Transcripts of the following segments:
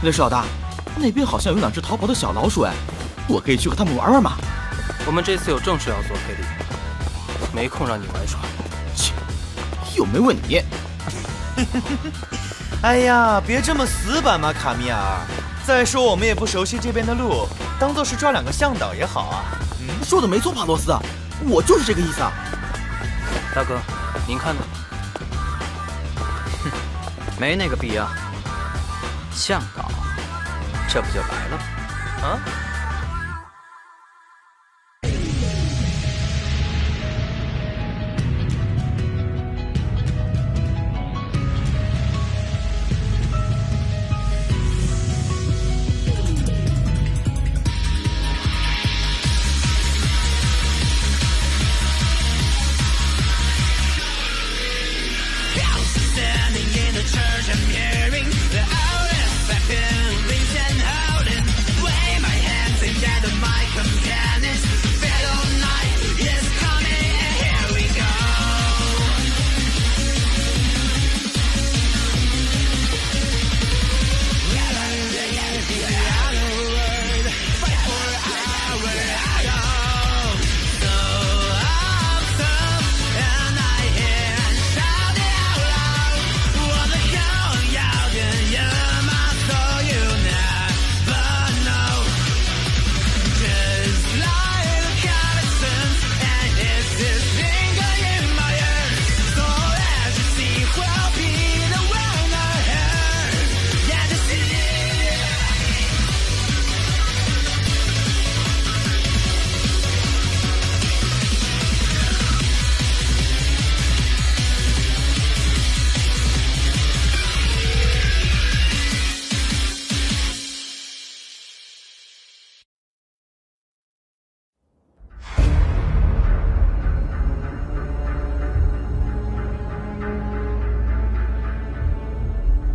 雷师老大，那边好像有2只逃跑的小老鼠哎，我可以去和他们玩玩吗？我们这次有正事要做，佩里，没空让你玩耍。切，又没问你。哎呀，别这么死板嘛，卡米尔。再说我们也不熟悉这边的路，当做是抓2个向导也好啊。说的没错，帕罗斯，我就是这个意思啊。大哥，您看呢？哼，没那个必要。向导，这不就来了吗？啊？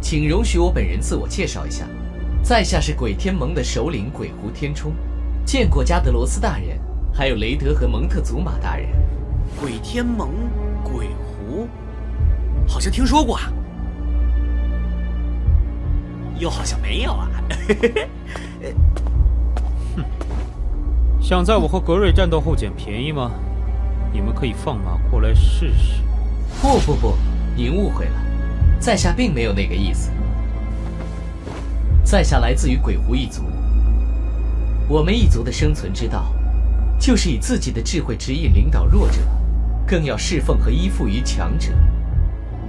请容许我本人自我介绍一下，在下是鬼天盟的首领鬼狐天冲，见过加德罗斯大人，还有雷德和蒙特祖玛大人。鬼天盟、鬼狐，好像听说过啊，又好像没有啊。哼，想在我和格瑞战斗后捡便宜吗？你们可以放马过来试试。不，您误会了。在下并没有那个意思。在下来自于鬼狐一族，我们一族的生存之道，就是以自己的智慧指引领导弱者，更要侍奉和依附于强者。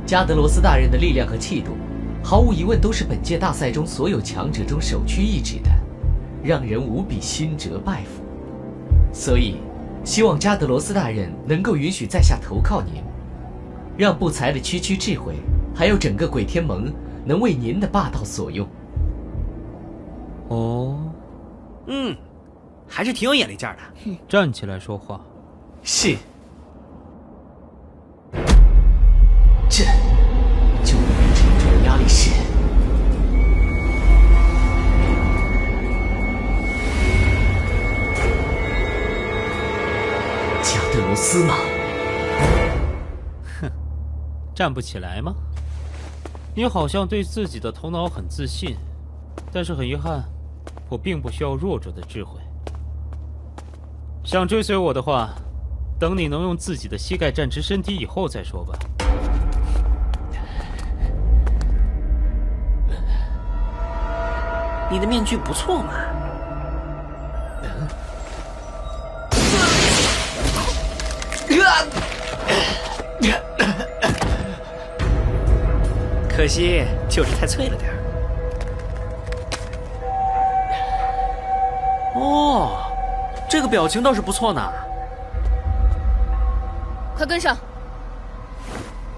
加德罗斯大人的力量和气度，毫无疑问都是本届大赛中所有强者中首屈一指的，让人无比心折拜服。所以，希望加德罗斯大人能够允许在下投靠您，让不才的区区智慧，还有整个鬼天盟能为您的霸道所用。哦，还是挺有眼力劲儿的。站起来说话。是。这就沉重压力是加德罗斯吗？哼，站不起来吗？你好像对自己的头脑很自信，但是很遗憾，我并不需要弱者的智慧。想追随我的话，等你能用自己的膝盖站直身体以后再说吧。你的面具不错嘛。可惜就是太脆了点儿。哦，这个表情倒是不错呢。快跟上。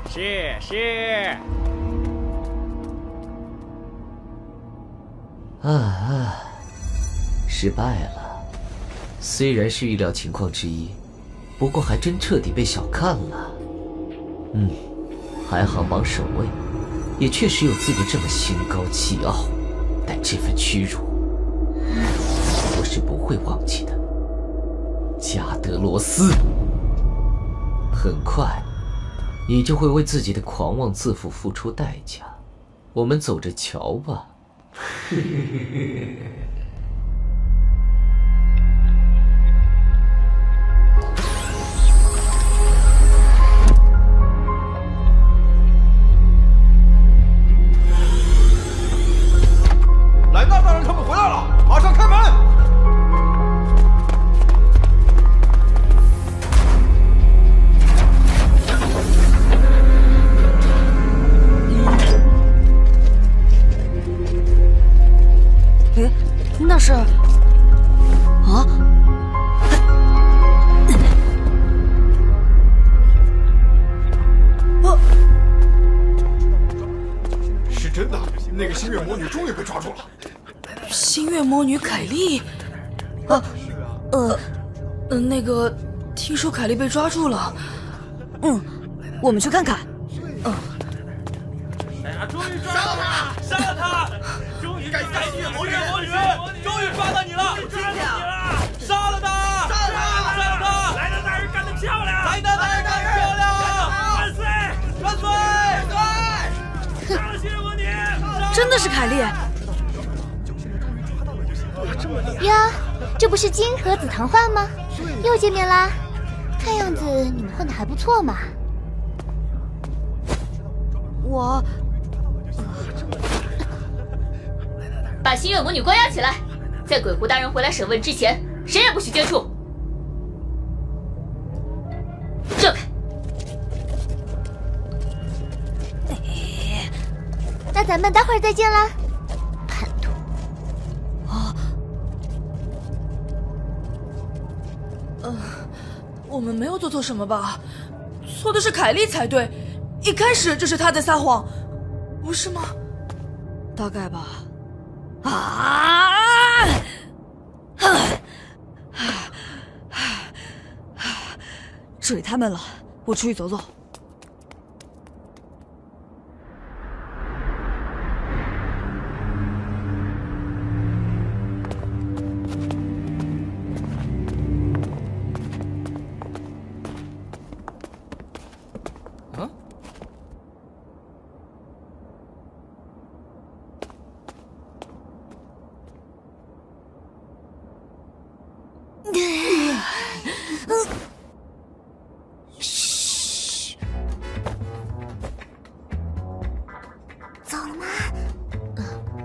是。失败了。虽然是预料情况之一，不过还真彻底被小看了。还好榜首位，也确实有资格这么心高气傲，但这份屈辱，我是不会忘记的。加德罗斯，很快，你就会为自己的狂妄自负付出代价。我们走着瞧吧。莱纳大人他们回来了，马上开门！诶，那是……啊？是真的，那个星月魔女终于被抓住了。星月魔女凯莉？那个，听说凯莉被抓住了。我们去看看。哎呀，终于抓到他！杀了他！终于星月魔女，终于抓到你了！杀了他！杀了他！莱纳大人干得漂亮！莱纳大人干得漂亮！万岁！万岁！杀了星月魔女！真的是凯莉！呀，这不是金和紫堂幻吗？又见面啦！看样子你们混得还不错嘛。我把星月魔女关押起来，在鬼狐大人回来审问之前，谁也不许接触。这开。那咱们待会儿再见啦。叛徒！我们没有做错什么吧？错的是凯莉才对，一开始就是她在撒谎，不是吗？大概吧。水他们了，我出去走走。走了吗？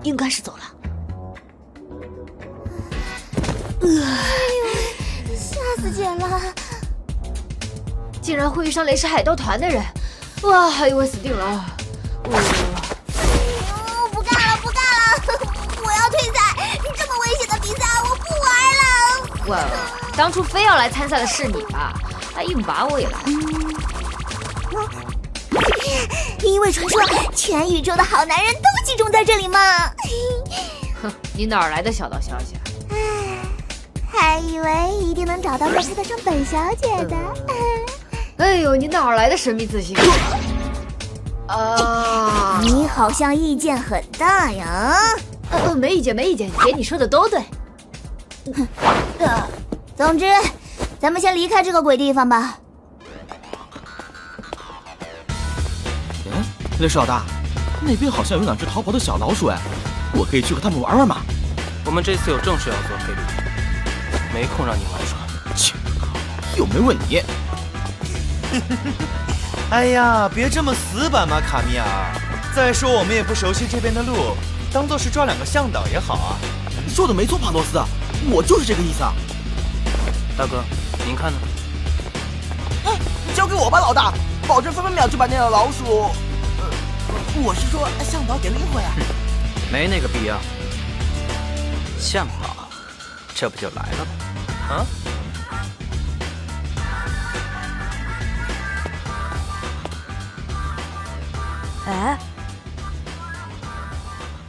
应该是走了。吓死姐了！竟然会遇上雷氏海盗团的人，哇，还以为死定了。不干了，不干了！我要退赛！这么危险的比赛，我不玩了。喂，当初非要来参赛的是你吧？还硬把我也来。因为传说全宇宙的好男人都集中在这里嘛。哼，你哪儿来的小道消息啊？还以为一定能找到个配得上本小姐的。哎呦，你哪儿来的神秘自信？啊！你好像意见很大呀。没意见，没意见，姐你说的都对。总之，咱们先离开这个鬼地方吧。雷氏老大，那边好像有两只逃跑的小老鼠哎，我可以去和他们玩玩吗？我们这次有正事要做，菲利，没空让你玩耍。切，又没问你。哎呀，别这么死板嘛，卡米尔。再说我们也不熟悉这边的路，当做是抓两个向导也好啊。说的没错，帕诺斯，我就是这个意思啊。大哥，您看呢？交给我吧，老大，保证分分秒就把那条老鼠。我是说向导给拎回来。没那个必要。向导，这不就来了吗？啊？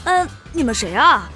哎，你们谁啊？